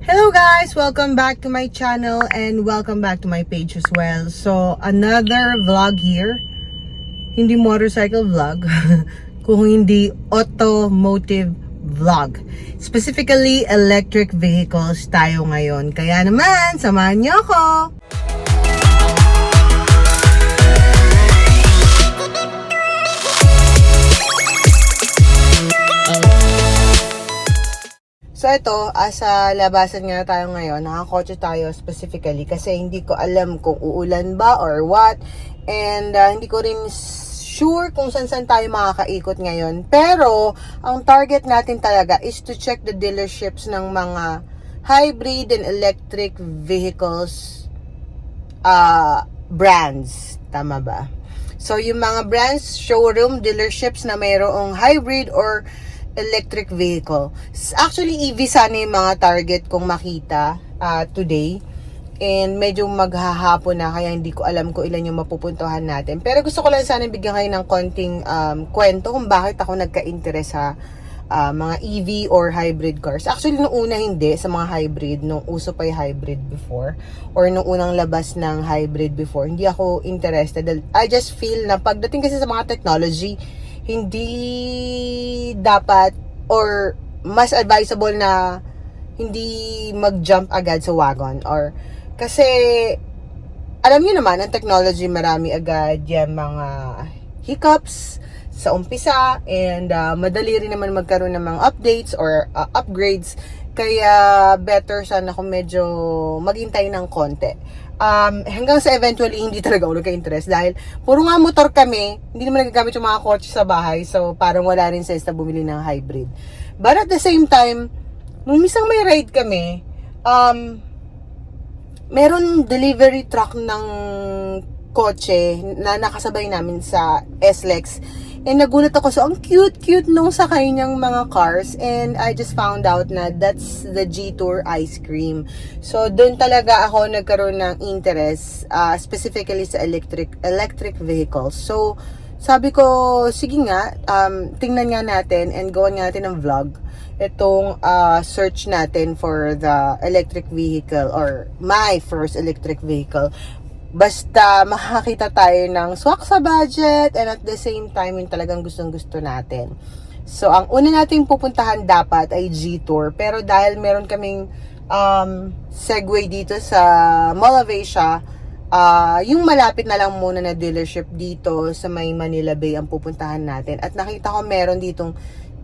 Hello guys! Welcome back to my channel and welcome back to my page as well. So, another vlog here. Hindi motorcycle vlog, kung hindi automotive vlog. Specifically, electric vehicles tayo ngayon. Kaya naman, samahan niyo ako! So ito, sa labasan nga tayo ngayon, nakakotse tayo specifically kasi hindi ko alam kung uulan ba or what. And hindi ko rin sure kung saan tayo makakaikot ngayon. Pero, ang target natin talaga is to check the dealerships ng mga hybrid and electric vehicles brands. Tama ba? So, yung mga brands, showroom, dealerships na mayroong hybrid or electric vehicle. Actually, EV sana yung mga target kong makita today. And medyo maghahapon na, kaya hindi ko alam kung ilan yung mapupuntuhan natin. Pero gusto ko lang sana bigyan kayo ng konting kwento kung bakit ako nagka-interest sa mga EV or hybrid cars. Actually, nung una hindi sa mga hybrid, nung uso pa yung hybrid before, or nung unang labas ng hybrid before, hindi ako interested. I just feel na pagdating kasi sa mga technology, hindi dapat or mas advisable na hindi mag-jump agad sa wagon or kasi alam niyo naman ang technology marami agad yung mga hiccups sa umpisa and madali rin naman magkaroon ng mga updates or upgrades kaya better sana kung medyo maghintay ng konti. Hanggang sa eventually hindi talaga ako nagka-interest dahil puro nga motor kami, hindi naman nagagamit yung mga kotse sa bahay, so parang wala rin sense na bumili ng hybrid. But at the same time, nung isang may ride kami, meron delivery truck ng kotse na nakasabay namin sa SLEX. And nagulat ako, so ang cute-cute nung sakay niyang mga cars. And I just found out na that's the G-Tour ice cream. So doon talaga ako nagkaroon ng interest, specifically sa electric vehicles. So sabi ko, sige nga, tingnan nga natin and gawan nga natin ng vlog. Itong search natin for the electric vehicle or my first electric vehicle. Basta makakita tayo ng swak sa budget and at the same time yung talagang gustong-gusto natin. So, ang una nating pupuntahan dapat ay G-Tour. Pero dahil meron kaming segue dito sa Mall of Asia, yung malapit na lang muna na dealership dito sa may Manila Bay ang pupuntahan natin. At nakita ko meron ditong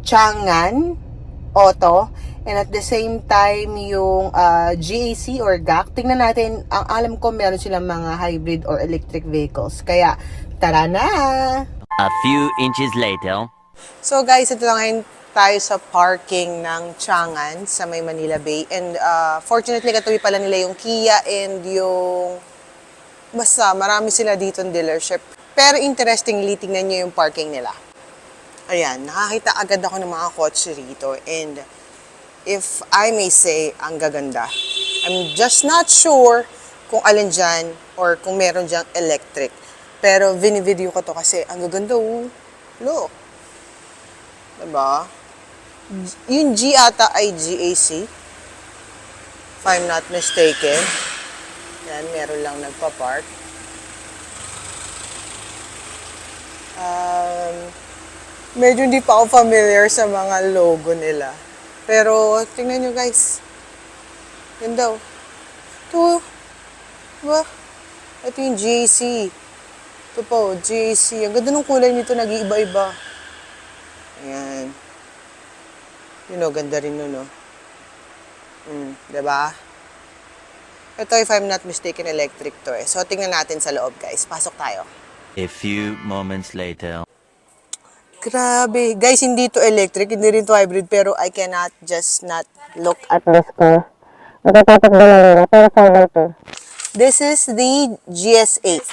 Changan Auto and at the same time yung GAC or GAC. Tingnan natin, ang alam ko meron silang mga hybrid or electric vehicles. Kaya tara na! A few inches later. So guys, ito lang ngayon tayo sa parking ng Changan sa may Manila Bay. And fortunately, katabi pala nila yung Kia and yung basta marami sila dito ng dealership. Pero interestingly, tingnan nyo yung parking nila. Ayan, nakakita agad ako ng mga kotse rito. And if I may say, ang gaganda. I'm just not sure kung alin dyan or kung meron dyang electric. Pero vini-video ko to kasi ang gaganda. Look. Diba? Yung G ata ay GAC. If I'm not mistaken. Yan, meron lang nagpa-park. Medyo hindi pa ako familiar sa mga logo nila. Pero, tingnan nyo guys. Ganda. Ito. Diba? Ito yung GAC. Ito po, GAC. Ang ganda ng kulay nito, nag-iiba-iba. Ayan. Yun o, ganda rin nun o. Diba? Ito, if I'm not mistaken, electric to eh. So, tingnan natin sa loob guys. Pasok tayo. A few moments later. Grabe. Guys, hindi to electric, hindi rin to hybrid, pero I cannot just not look at this car. Natatakbo na nila, pero final to. This is the GS8.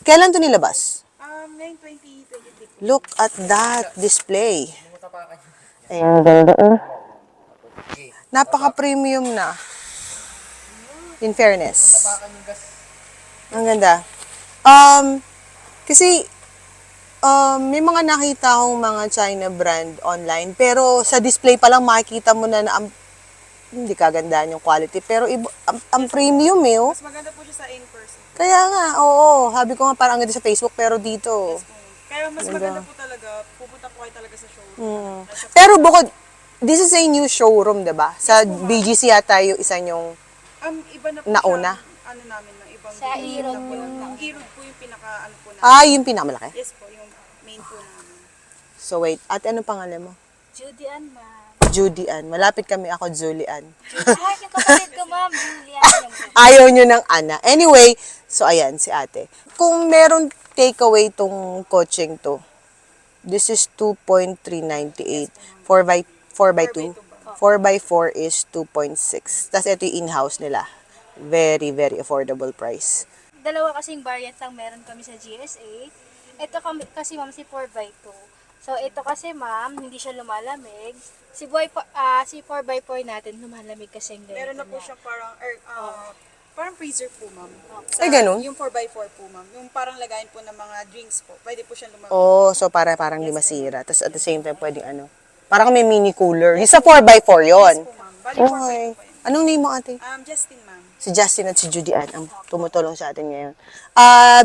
Kailan to nilabas? 9/20/23. Look at that display. Ayan, ganda Napaka-premium na. In fairness. Ang ganda. Kasi, may mga nakita akong mga China brand online, pero sa display pa lang makikita mo na ang hindi kagandahan yung quality. Pero ang premium eh, oh. Mas maganda po siya sa in-person. Kaya nga, oo. Sabi ko nga parang ang ganda sa Facebook, pero dito. Yes po. Kaya mas maganda po talaga, pupunta po kayo talaga sa showroom. Pero bukod, this is a new showroom, diba? Sa BGC yata yung isa yung Iba na po nauna. siya, ano namin, ng ibang Sa building Irod na po. po. Yung Irod po yung pinaka, ano po namin. Yung pinakamalaki. Yes po, yung main po namin. So wait, at anong pangalan mo? Judy Ann, ma'am. Judy Ann. Malapit kami ako, Julie Ann. Ah, yung kapatid ko, ma'am. Julian. Yung Ayaw nyo ng Ana. Anyway, so ayan, si ate. Kung meron takeaway tong coaching to, this is 2.398. 4x2. 4x4 is 2.6. Tapos ito yung in-house nila. Very, very affordable price. Dalawa kasing variant lang meron kami sa GSA. Ito kasi, ma'am, si 4x2. So, ito kasi, ma'am, hindi siya lumalamig. Si 4x4 natin, lumalamig kasi ang Meron na po siya parang, parang freezer po, ma'am. Ay, ganun? Yung 4x4 po, ma'am. Yung parang lagayin po ng mga drinks po. Pwede po siyang lumamig. Oh, so parang di masira. Tapos at the same time, pwedeng ano. Parang may mini cooler. Yung sa 4x4 yon. Yes po, ma'am. Bali 4x4 po yan. Anong name mo, ate? Justin, ma'am. Si Justin at si Judy Ann ang tumutulong sa atin ngayon.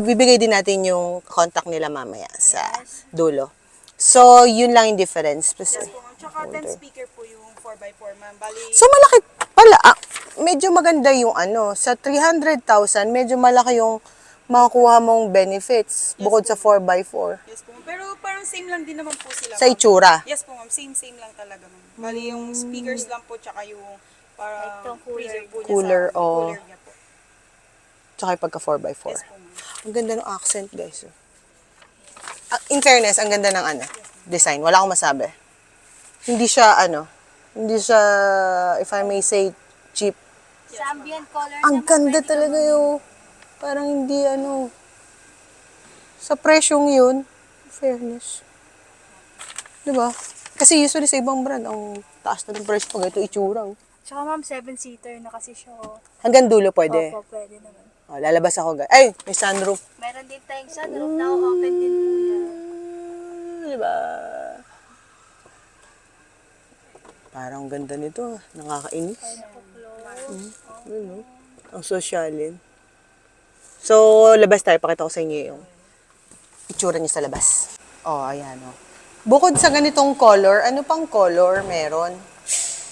Bibigay din natin yung contact nila mamaya sa dulo. So, yun lang yung difference. Yes po, ma'am. Tsaka 10 speaker po yung 4x4, ma'am. Bali, So, malaki pala. Medyo maganda yung ano. Sa 300,000, medyo malaki yung makukuha mong benefits bukod sa 4x4. yes po, ma'am. Pero parang same lang din naman po sila, Sa ma'am. itsura. Yes po, ma'am. Same lang talaga, ma'am. Bali, yung speakers lang po, tsaka yung parang Itong cooler. freezer po niya Cooler, sa oh. cooler niya po. Tsaka yung pagka 4x4. Yes po, ma'am. Ang ganda ng accent, guys. In fairness, ang ganda ng ano, design. Wala akong masabi. Hindi siya, if I may say, cheap. Sa ambient color Ang naman, ganda pwede talaga yung, parang hindi sa presyong yun, in fairness. Diba? Kasi usually sa ibang brand, ang taas na ng presyo pag ito itsura. Oh. Tsaka, ma'am, 7-seater na kasi siya. Hanggang dulo pwede. Opo, pwede naman. Oh, lalabas ako, guys. Ay, may sunroof. Meron din tayong sunroof na open din po yan. Diba? Parang ganda nito. Nakakainis. Ano? Ang sosyalin. So, labas tayo. Pakita ko sa inyo yung itsura niya sa labas. Oh, ayan oh. Bukod sa ganitong color, ano pang color meron?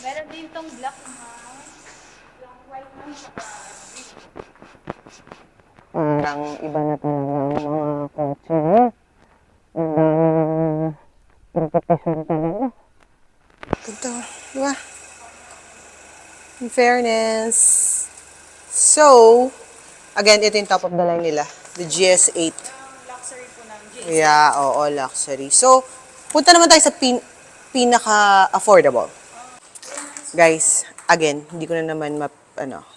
Meron din tong black, ma'am. Black, white, ma'am. Parang iba na talaga ang mga kotse. Interpretation talaga. Ganda, di ba? In fairness. So, again, ito yung top of the line nila. The GS8. Luxury po ng GS. Yeah, oo, luxury. So, punta naman tayo sa pinaka-affordable. Guys, again, hindi ko na naman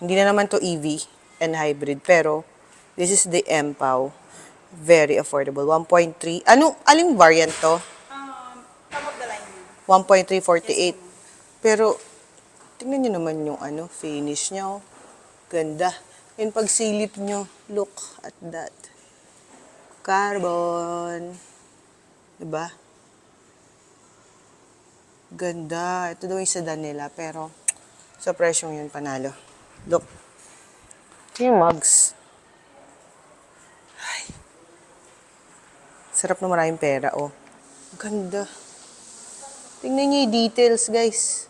hindi na naman to EV and hybrid, pero this is the MPOW. Very affordable. 1.3. Aling variant to? Top of the line, ma'am. 1.348. Pero, tingnan nyo naman yung finish niya. Oh. Ganda. Yung pagsilip nyo, look at that. Carbon. Diba? Ganda. Ito daw yung sedan nila, pero sa presyong yun, panalo. Look. Yung mugs. Ay. Sarap na maraming pera, oh. Ganda. Tingnan niyo yung details, guys.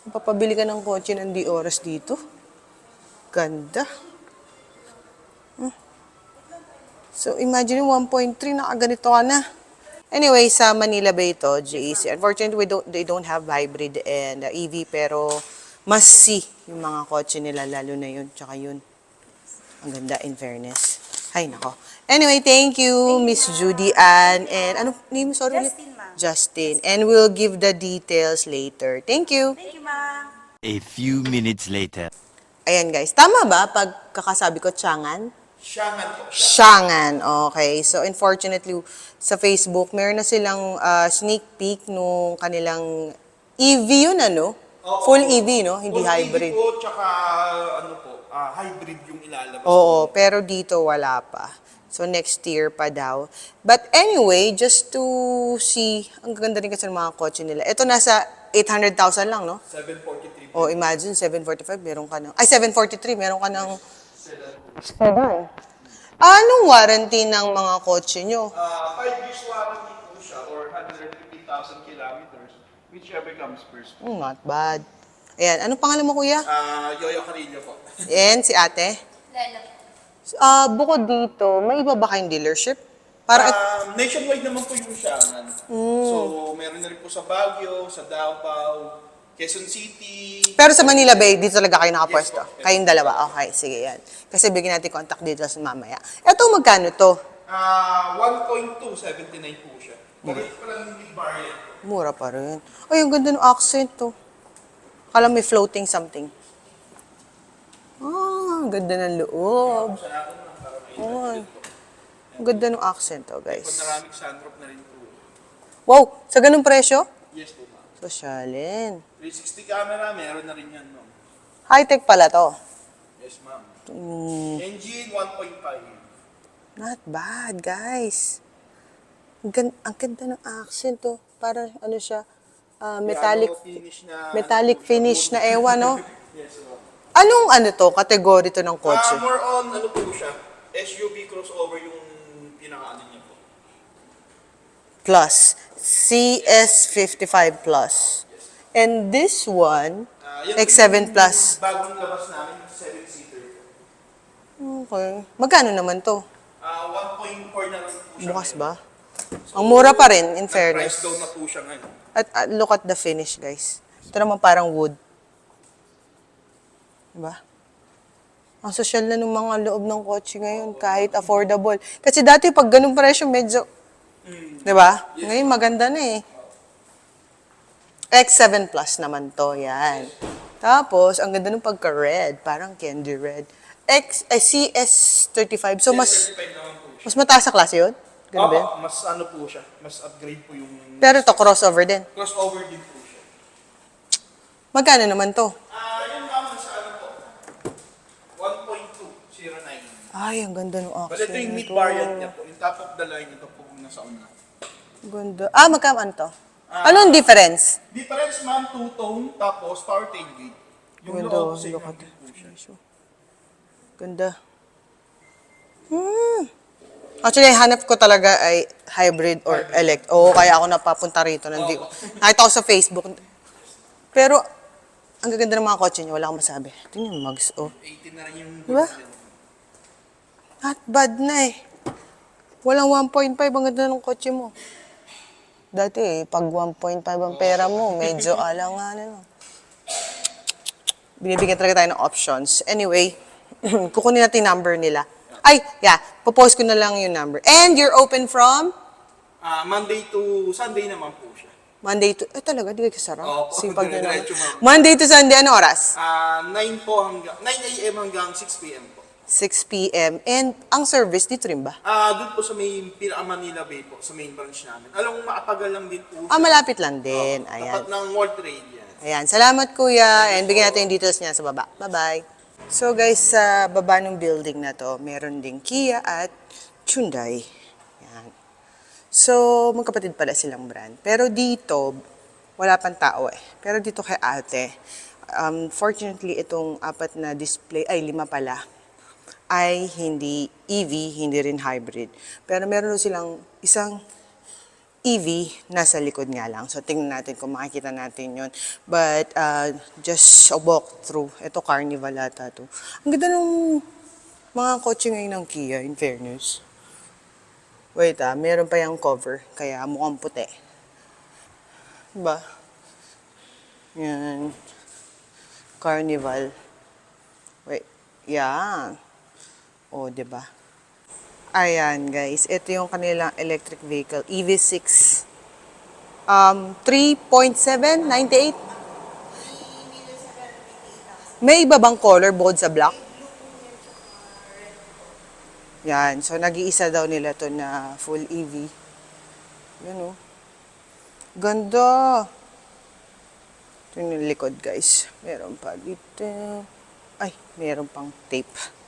Kung papabili ka ng kotse ng di oras dito. Ganda. So, imagine yung 1.3, nakaganito ka na. Anyway, sa Manila Bay ito, GEC. Unfortunately, they don't have hybrid and EV, pero must see yung mga kotse nila, lalo na yun, tsaka yun. Ang ganda, in fairness. Ay, nako. Anyway, thank you, Miss Judy Ann. And ano name? Sorry. Justin, ma'am. Justin. And we'll give the details later. Thank you. Thank you, ma'am. A few minutes later. Ayan, guys. Tama ba pag kakasabi ko, Tiangan? Siyangan po. Tiangan. Okay. So, unfortunately, sa Facebook, meron na silang sneak peek nung kanilang EV yun, ano? Full EV, no? Hindi Full hybrid. EV po, tsaka hybrid yung ilalabas. Oo, pero dito wala pa. So, next year pa daw. But anyway, just to see, ang ganda rin kasi ng mga kotse nila. Ito nasa 800,000 lang, no? 743 O, imagine, 745, meron ka ng... Ay, 743, meron ka ng... Sedan. Anong warranty ng mga kotse nyo? 5 years warranty po siya or 150,000 kilometers, whichever comes first. Not bad. Ayan, anong pangalan mo, kuya? Yoyo Carillo po. Ayan, si ate. Lalo. Bukod dito, may iba ba kayong dealership? Para Nationwide naman po yung Shangan. So, meron na rin po sa Baguio, sa Davao, Quezon City. Pero sa Manila Bay, dito talaga kayo nakapwesto? Yes po. Kayong dalawa? Okay, sige yan. Kasi bigyan natin contact details mamaya. Eto, magkano to? 1.279 po siya. Magalit pa lang yung mid-variant. Mura pa rin. Ay, ang ganda ng accent to. Kala may floating something. Ang ganda ng loob. Sa natin lang, para may Ay, ang ganda ng accent to, guys. panoramic sunroof na rin po. Wow, sa ganung presyo? Yes po, ma'am. Sosyalin. 360 camera, meron na rin yan, ma'am. High-tech pala to. Yes, ma'am. Mm, Engine 1.5. not bad, guys. Ang ganda ng accent to. Para ano siya, metallic Metallic finish na ewan, no? Yes, ma'am. Anong ano to, kategory to ng kotse? More on, ano po siya, SUV crossover yung pinaka-ano niya po. Plus, CS55 Plus. And this one, Yan X7 yung Plus. Bagong labas namin, 7-seater. Okay. Magkano naman to? 1.4 na lang po siya. Bukas ba? Ang mura pa rin, in Price fairness. down na po siya ngayon. At look at the finish, guys. Ito naman parang wood. Diba? Ang social na ng mga loob ng kotse ngayon, kahit affordable. Kasi dati pag ganung presyo, medyo, diba? Ngayon maganda na eh. X7 Plus naman to, yan. Tapos, ang ganda ng pagka-red, parang candy red. CS35, so mas 35 naman po siya. mas mataas sa klase yun? Ganun ba yun? Mas ano po siya, mas upgrade po yung Pero to crossover din. crossover din po siya. Magkano naman to? Yun naman sa ano po, 1.209. Ay, ang ganda ng But accent ito yung nito. mid-variant niya po, yung top of the line, ito po yung nasa una. Ganda. Magkano to? Anong difference? Difference ma'am, two-tone, tapos power tailgate. Yung Ganda, loob sa look inyo at din po siya. Ganda. Actually, hanap ko talaga ay hybrid or elect. Oo, kaya ako napapunta rito. Nakita ko sa Facebook. Pero, ang gaganda ng mga kotse niyo, wala akong masabi. Tingnan yung mags, 18 na rin yung Diba? Not bad na eh. Walang 1.5, ang ganda ng kotse mo. Dati pag 1.5 ang pera mo, medyo alanganin mo. Binibigyan talaga tayo ng options. Anyway, kukunin natin yung number nila. Ay, yeah, popost ko na lang yung number. And you're open from? Monday to Sunday naman po siya. Monday to, talaga, di ka kasara? Oo, Sipag na naman. diretso, ma'am. Monday to Sunday, ano oras? 9 a.m. hanggang 6 p.m. po. 6 p.m. And ang service dito rin ba? Doon po sa may Manila Bay po, sa main branch namin. Alam mo, maapagal lang din po. Malapit lang din. Ayan. Tapat ng World Trade yan. Ayan, salamat kuya. And bigyan natin yung details niya sa baba. Bye-bye. So guys, sa baba ng building na to, meron ding Kia at Hyundai. Ayan. So, magkapatid pala silang brand. Pero dito, wala pang tao eh. Pero dito kay ate, fortunately, itong 4 na display, 5 pala, ay hindi EV, hindi rin hybrid. Pero meron silang isang EV nasa likod nga lang. So, tingnan natin kung makikita natin yun. But, just a walk through. Ito, Carnival ata to. Ang ganda ng mga kotse ngayon ng Kia, in fairness. Wait meron pa yung cover. Kaya mukhang puti. Diba? Yan. Carnival. Wait. Yan. O, diba? Ayan, guys. Ito yung kanilang electric vehicle. EV6. 3.798. May iba bang color bukod sa black? Yan. So, nag-iisa daw nila to na full EV. Yan, Ganda. Ito yung likod, guys. Meron pa dito. Ay, meron pang tape.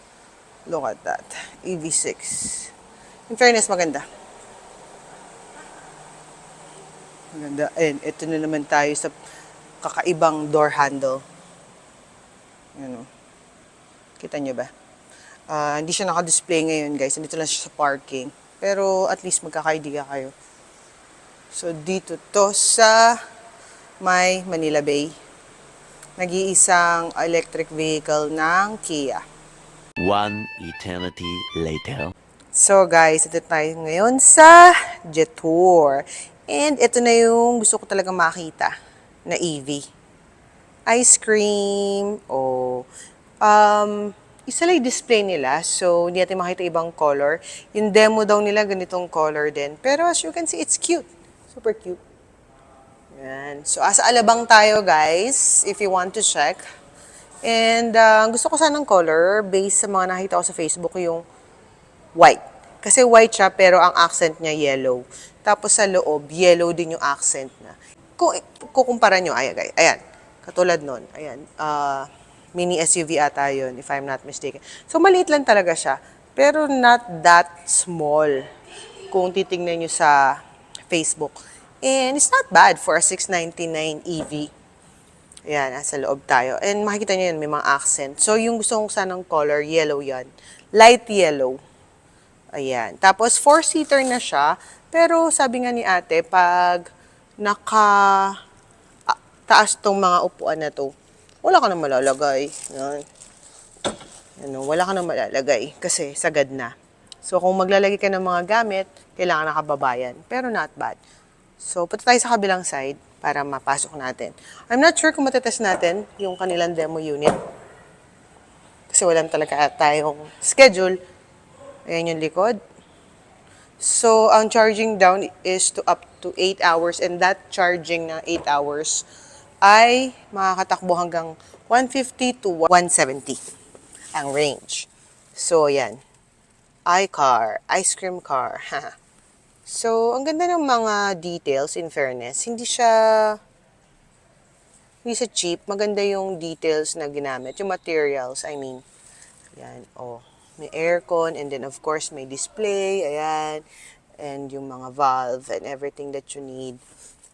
Look at that. EV6. In fairness, maganda. Maganda. And ito na naman tayo sa kakaibang door handle. Ano? Kita nyo ba? Hindi siya naka-display ngayon, guys. Dito lang siya sa parking. Pero at least magkaka-idea kayo. So, dito to sa may Manila Bay. Nag-iisang electric vehicle ng Kia. One eternity later. So guys, ito tayo ngayon sa Jetour. And ito na yung gusto ko talaga makita na EV. Ice cream o isa lang yung display nila. So, hindi natin makita ibang color. Yung demo daw nila ganitong color din. Pero as you can see, it's cute. Super cute. Yan. So, asa Alabang tayo guys, if you want to check. And gusto ko sanang color based sa mga nakita ko sa Facebook yung white. Kasi white siya pero ang accent niya yellow. Tapos sa loob, yellow din yung accent na. Kung kukumpara nyo, ayan. Katulad nun, ayan. Mini SUV ata yun, if I'm not mistaken. So maliit lang talaga siya. Pero not that small. Kung titingnan nyo sa Facebook. And it's not bad for a $699 EV. Ayan, nasa loob tayo. And makikita nyo yan, may mga accent. So, yung gusto kong sanang color, yellow yan. Light yellow. Ayan. Tapos, 4-seater na siya. Pero, sabi nga ni ate, pag taas tong mga upuan na to, wala ka nang malalagay. Yan. Ano, wala ka nang malalagay. Kasi, sagad na. So, kung maglalagay ka ng mga gamit, kailangan nakababayan. Pero, not bad. So, punta tayo sa kabilang side para mapasok natin. I'm not sure kung matetest natin yung kanilang demo unit. Kasi wala talaga tayong schedule. Ayan yung likod. So, ang charging down is to up to 8 hours. And that charging na 8 hours ay makakatakbo hanggang 150 to 170 ang range. So, ayan. iCar. Ice cream car. So, ang ganda ng mga details, in fairness. Hindi siya cheap. Maganda yung details na ginamit. Yung materials, I mean. Ayan, oh. May aircon, and then of course, may display. Ayan. And yung mga valve and everything that you need.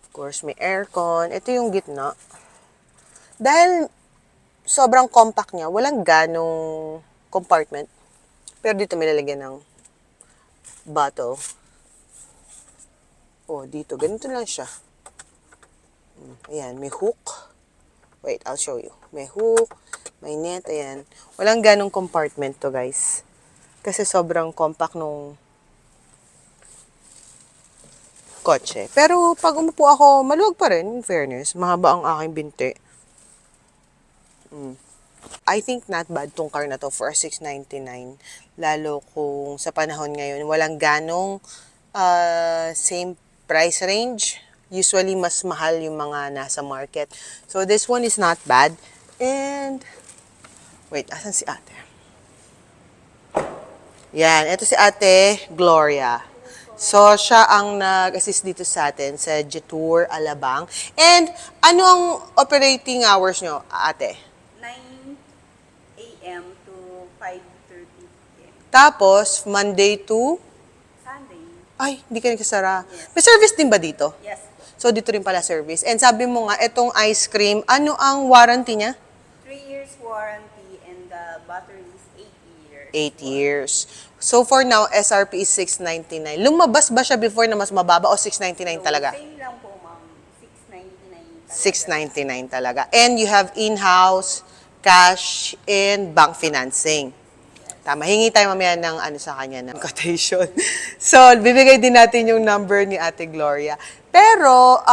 Of course, may aircon. Ito yung gitna. Dahil sobrang compact niya, walang ganong compartment. Pero dito may lalagyan ng bottle. Oh, dito. Ganito lang siya. Ayan, may hook. Wait, I'll show you. May hook, may net, ayan. Walang ganong compartment to, guys. Kasi sobrang compact nung kotse. Pero pag umupo ako, maluwag pa rin, in fairness. Mahaba ang aking binti. I think not bad tong car na to for a $699. Lalo kung sa panahon ngayon, walang ganong same price range. Usually, mas mahal yung mga nasa market. So, this one is not bad. And, wait, asan si ate? Yan, ito si ate Gloria. So, siya ang nag-assist dito sa atin sa Jetour Alabang. And, ano ang operating hours nyo, ate? 9 a.m. to 5:30 p.m. Tapos, Monday to? Sunday. Ay, hindi ka nagsasara. May service din ba dito? Yes. So, dito rin pala service. And sabi mo nga, itong ice cream, ano ang warranty niya? 3 years warranty and the battery is 8 years. 8 years. So, for now, SRP is $699. Lumabas ba siya before na mas mababa o $699 talaga? Same lang po, ma'am. $699 talaga. $699 talaga. And you have in-house, cash, and bank financing. Tama, hingi tayo mamaya ng sa kanya ng quotation. So, bibigay din natin yung number ni Ate Gloria. Pero,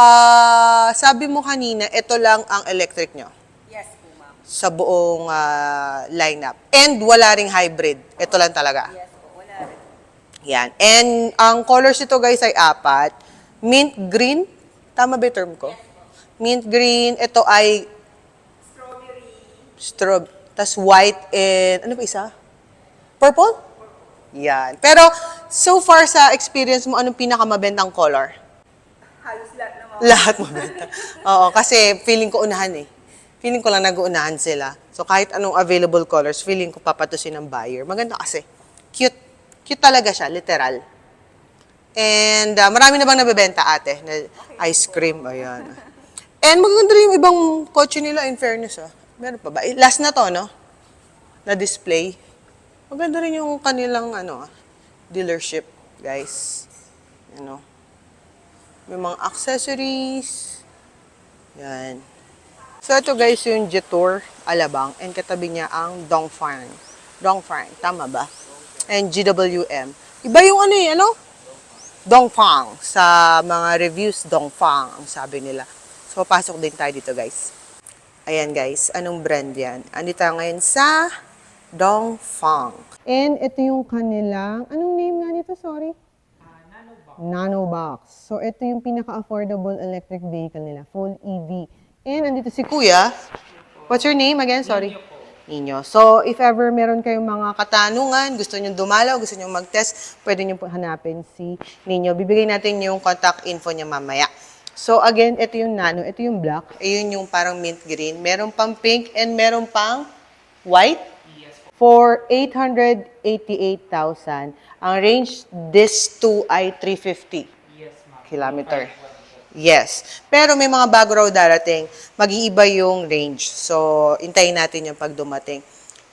sabi mo kanina, ito lang ang electric nyo Yes po, ma'am. sa buong lineup. And wala ring hybrid. Ito lang talaga. Yes po, wala rin. Yan. And ang colors nito guys ay 4. Mint green. Tama ba yung term ko? Mint green. Ito ay Strawberry. tas white and, ano ba isa? Purple? Yan. Pero, so far sa experience mo, anong pinakamabentang color? Halos lahat naman. Lahat mabenta. Oo, kasi feeling ko unahan eh. Feeling ko lang nag-uunahan sila. So, kahit anong available colors, feeling ko papatusin ng buyer. Maganda kasi. Cute. Cute talaga siya, literal. And, marami na bang nabebenta, ate? Na ice cream, ayan. And maganda rin yung ibang kotse nila, in fairness, Meron pa ba? Last na to, no? Na display. Maganda rin yung kanilang dealership, guys. Ano? May mga accessories. Yan. So, ito guys yung Jetour Alabang and katabi niya ang Dongfang. Dongfang, tama ba? And GWM. Iba yung Dongfang. Sa mga reviews, Dongfang ang sabi nila. So, pasok din tayo dito guys. Ayan guys, anong brand yan? Andito tayo ngayon sa Dongfang. And ito yung kanilang, anong name nga nito? Sorry? Nanobox. So, ito yung pinaka-affordable electric vehicle nila. Full EV. And andito si Kuya. What's your name again? Sorry. Nino. So, if ever meron kayong mga katanungan, gusto nyo dumalaw, gusto nyo mag-test, pwede nyo po hanapin si Nino. Bibigay natin yung contact info niya mamaya. So, again, ito yung nano, ito yung black, ayun yung parang mint green. Meron pang pink and meron pang white. For 888,000. Ang range, this two ay 350 kilometer. Yes. Pero may mga bago raw darating, mag-iiba yung range. So, intayin natin yung pag dumating.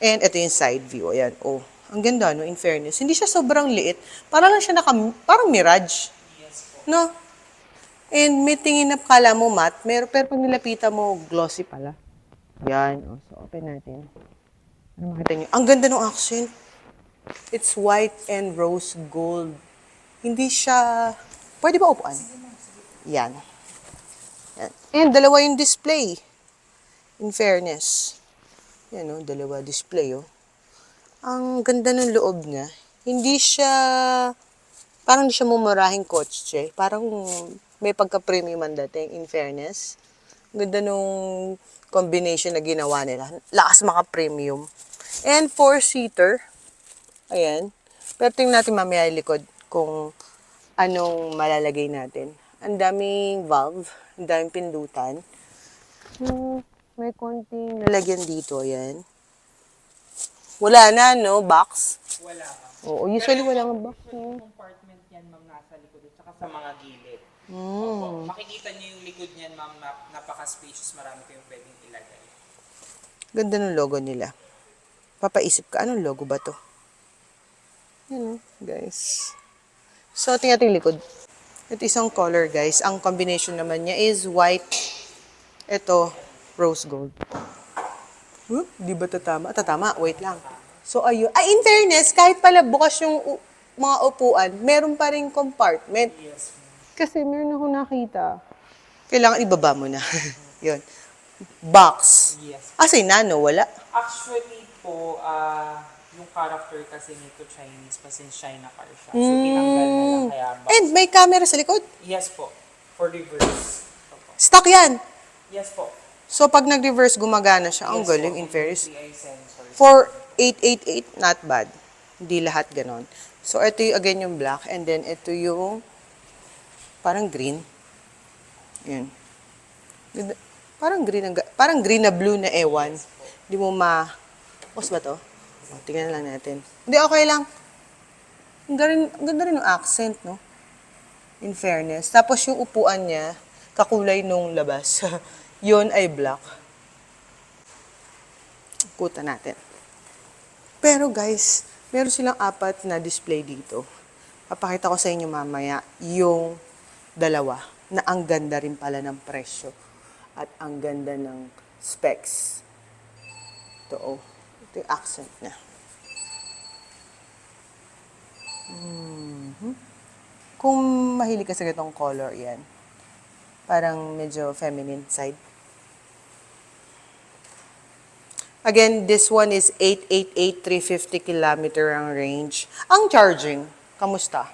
And ito yung side view. Ayan. Oh, ang ganda, no? In fairness. Hindi siya sobrang liit. Para lang siya parang Mirage. No? And may tingin na kala mo matte, pero pag nilapitan mo, glossy pala. Yan. Oh, so, open natin. Ano makita nyo? Ang ganda ng accent. It's white and rose gold. Hindi siya... Pwede ba upuan? Yan. Yan. And dalawa yung display. In fairness. Yan o, dalawa display o. Ang ganda ng loob niya. Hindi siya, parang hindi siya mumurahing kotse. Parang may pagka-premium ang dating, in fairness. Ang ganda nung combination na ginawa nila. Lakas maka-premium. And 4-seater. Ayan. Pero tingnan natin mamaya yung likod kung anong malalagay natin. Ang daming valve, ang daming pindutan. May konting lalagyan dito, ayan. Wala na, no? Box? Wala pa. Oo, usually wala nga box. Yung compartment yan, ma'am, nasa likod at saka sa mga gilid. Opo. Makikita niyo yung likod niyan, ma'am, napaka-spacious. Marami kayong pwedeng ilagay. Ganda ng logo nila. Papaisip ka, anong logo ba to? Yan, guys. So, tingnan natin yung likod. Ito isang color, guys. Ang combination naman niya is white. Ito, rose gold. Whoop, di ba tatama? Tatama, wait lang. So, ayun. Ay, in fairness, kahit pala bukas yung mga upuan, meron pa rin compartment. Yes, ma'am. Kasi meron ako nakita. Kailangan ibaba mo na. Yun. Box. Yes. Kasi nano, wala. Actually po, yung character kasi nito Chinese, pa since China car siya. So, tinanggal na lang kaya box. And may camera sa likod. Yes po. For reverse. Opo. Stock yan. Yes po. So, pag nag-reverse, gumagana siya. Ang Yes galing, po. in fairness. 3i sensor. For 888, not bad. Hindi lahat ganon. So, ito yung, again, yung black. And then, ito yung parang green. Yun. Ganda. Parang green na blue na ewan. Hindi mo Mas ba to? O, tingnan lang natin. Hindi, okay lang. Ang ganda rin yung accent, no? In fairness. Tapos yung upuan niya, kakulay nung labas. Yun ay black. Kuta natin. Pero guys, meron silang 4 na display dito. Papakita ko sa inyo mamaya yung dalawa na ang ganda rin pala ng presyo at ang ganda ng specs. Ito, oh. Ito yung accent niya. Kung mahilig ka sa ganitong color, yan. Parang medyo feminine side. Again, this one is 888, 350 kilometer ang range. Ang charging, kamusta?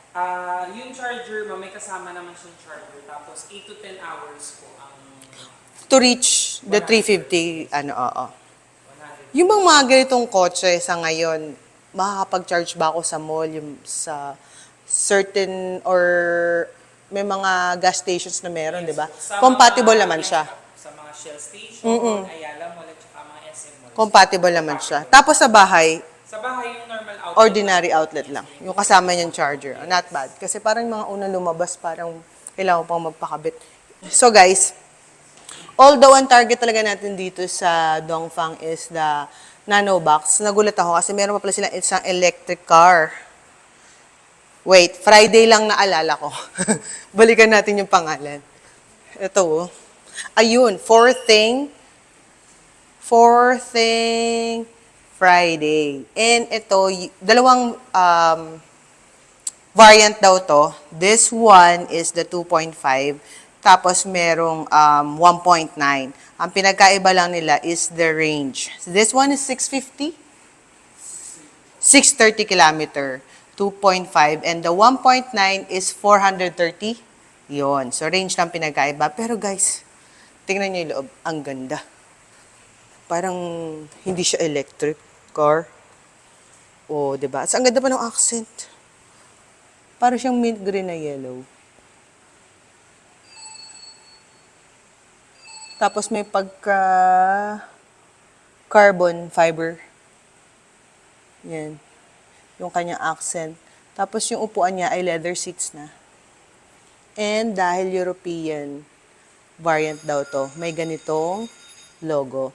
Yung charger, ma'am, may kasama naman siyang charger. Tapos, 8 to 10 hours po ang To reach the 350, oo. Yung bang mga ganitong kotse sa ngayon, makakapag-charge ba ako sa mall, yung sa certain or may mga gas stations na meron, di ba? Sa Compatible mga- naman siya. Sa mga Shell Station, Ayala Mall, at saka mga SM Mall. Compatible naman siya. Tapos sa bahay, Sa bahay, yung normal outlet. ordinary outlet lang. Yung kasama niyang charger. Not bad. Kasi parang mga unang lumabas, parang kailangan pang magpakabit. So guys, Although, ang target talaga natin dito sa Dongfang is the Nano Box. Nagulat ako kasi meron pa pala silang isang electric car. Wait, Friday lang naalala ko. Balikan natin yung pangalan. Ito, oh. Ayun, fourth thing Friday. And ito, dalawang variant daw to. This one is the 2.5. Tapos merong 1.9. Ang pinagkaiba lang nila is the range. This one is 650. 630 kilometer. 2.5. And the 1.9 is 430. Yon. So, range lang pinagkaiba. Pero guys, tingnan nyo yung loob. Ang ganda. Parang hindi siya electric car. O, diba? So, ang ganda pa ng accent. Parang siyang mint green na yellow. Tapos may pagka carbon fiber. Yan. Yung kanyang accent. Tapos yung upuan niya ay leather seats na. And dahil European variant daw to, may ganitong logo.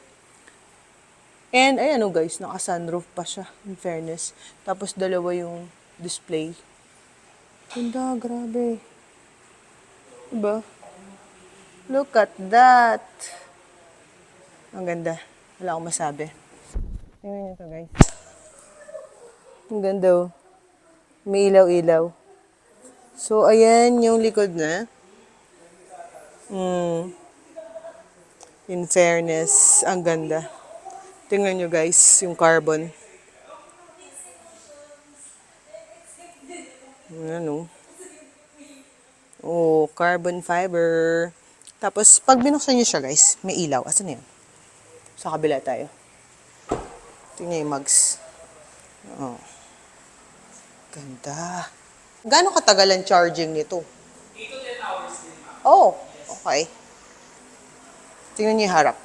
And ayan o guys, naka-sunroof pa siya, in fairness. Tapos dalawa yung display. Ganda, grabe. Diba? Look at that. Ang ganda. Wala akong masabi. Tingnan nyo to guys. Ang ganda oh. May ilaw-ilaw. So, ayan yung likod na. In fairness, ang ganda. Tingnan nyo guys, yung carbon. Ano? Oh, carbon fiber. Tapos, pag binuksan nyo siya guys, may ilaw. Asan na yun? Sa kabila tayo. Tingnan yung mugs. Oh. Ganda. Gaano katagal ang charging nito? 8 to 10 hours din, ma'am. Oh, okay. Tingnan niyo yung harap.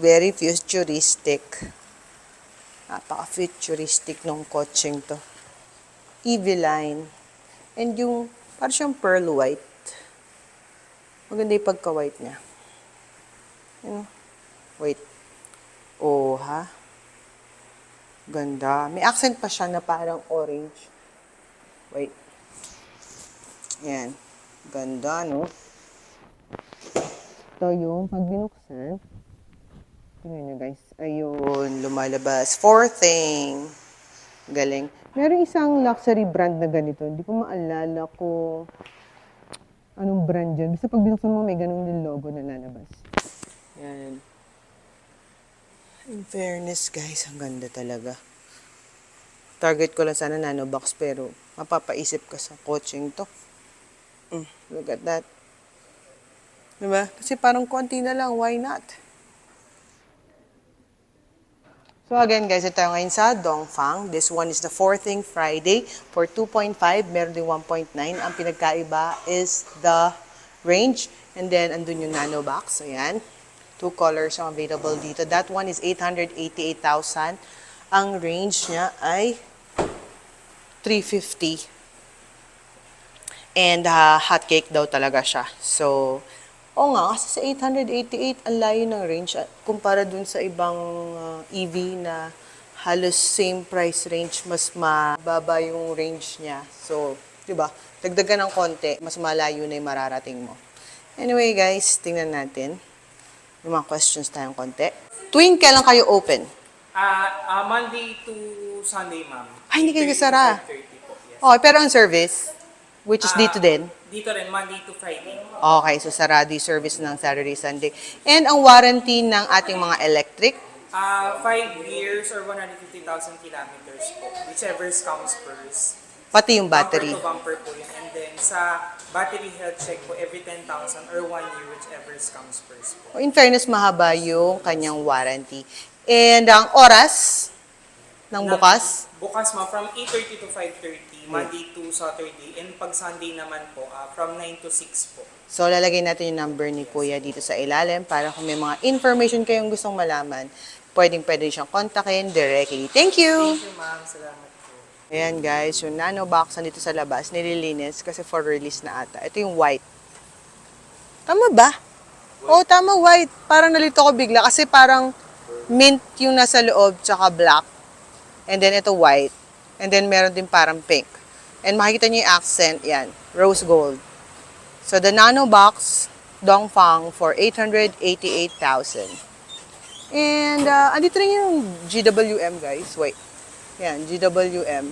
Very futuristic. Napaka-futuristic nung kotseng to. EV line. And yung, parang siyang pearl white. Maganda yung pagka-white niya. Ano? Wait. Oh, ha? Ganda. May accent pa siya na parang orange. Wait. Yan. Ganda, no? Ito yung pag binuksan. Tingnan nyo, guys. Ayun, lumalabas. Fourth thing. Galing. Meron isang luxury brand na ganito. Hindi ko maalala kung anong brand yun. Basta pag binuksan mo, may ganun yung logo na lalabas. Yan. In fairness, guys, ang ganda talaga. Target ko lang sana nano box, pero mapapaisip ka sa coaching to. Look at that. Diba? Kasi parang konti na lang, why not? So again, guys, ito ngayon sa Dongfang. This one is the 4th thing Friday for 2.5. Meron din 1.9. Ang pinagkaiba is the range. And then, andun yung nano box. Ayan. 2 colors ang available dito. That one is 888,000. Ang range niya ay 350. And hot cake daw talaga siya. So, oo nga, kasi sa 888, ang layo ng range. Kumpara dun sa ibang EV na halos same price range, mas mababa yung range niya. So, di ba? Dagdagan ng konti, mas malayo na yung mararating mo. Anyway, guys, tingnan natin. May mga questions tayong konti. Tuwing kailan kayo open? Monday to Sunday, ma'am. Ay, hindi kayo 8:30 to nasara. 5:30 po, yes. Okay, pero ang service, which is dito din? Dito rin, Monday to Friday. Okay, so sarado yung service ng Saturday, Sunday. And ang warranty ng ating mga electric? 5 years or 150,000 kilometers po. Whichever comes first. Pati yung battery. Bumper to bumper po yun. And then sa battery health check po, every 10,000 or 1 year, whichever comes first po. In fairness, mahaba yung kanyang warranty. And ang oras ng bukas? Bukas ma from 8:30 to 5:30, Monday to Saturday. And pag Sunday naman po, from 9 to 6 po. So, lalagay natin yung number ni Kuya dito sa ilalim para kung may mga information kayong gustong malaman, pwede siyang kontakin directly. Thank you! Thank you, ma'am. Salamat po. Ayan guys, yung nano box nandito sa labas, nililinis kasi for release na ata. Ito yung white. Tama ba? Oo, tama, white. Parang nalito ko bigla kasi parang mint yung nasa loob tsaka black. And then ito white. And then meron din parang pink. And makikita niyo yung accent, yan. Rose gold. So the Nano Box Dongfang for 888,000. And andito rin yung GWM, guys. Wait. Yan, GWM.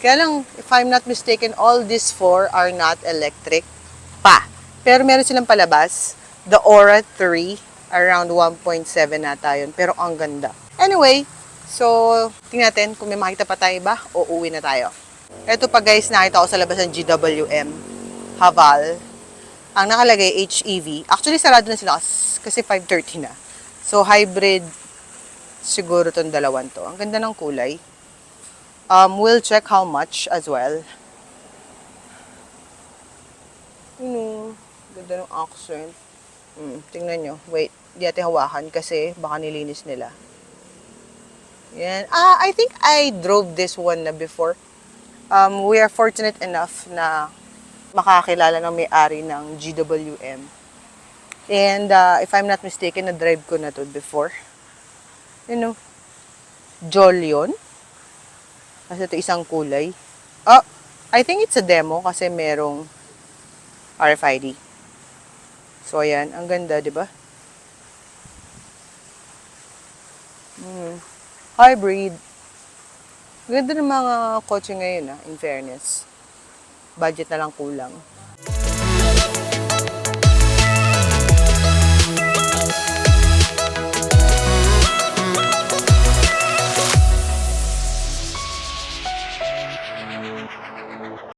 Kaya lang, if I'm not mistaken, all these four are not electric pa. Pero meron silang palabas. The Aura 3, around 1.7 nata yun. Pero ang ganda. Anyway, so, tingnan natin kung may makita pa tayo ba o uwi na tayo. Ito pa guys, nakita ko sa labas ng GWM. Haval. Ang nakalagay, HEV. Actually, sarado na sila kasi 5:30 na. So, hybrid siguro tong dalawan to. Ang ganda ng kulay. We'll check how much as well. Ganda ng accent. Tingnan nyo. Wait, di natin hawakan kasi baka nilinis nila. Yan. I think I drove this one na before. We are fortunate enough na makakilala ng may-ari ng GWM. And if I'm not mistaken, na-drive ko na to before. Jolion. Kasi ito isang kulay. Oh, I think it's a demo kasi merong RFID. So, ayan. Ang ganda, di ba? Hybrid. Ganda ng mga kotse ngayon, in fairness. Budget na lang kulang.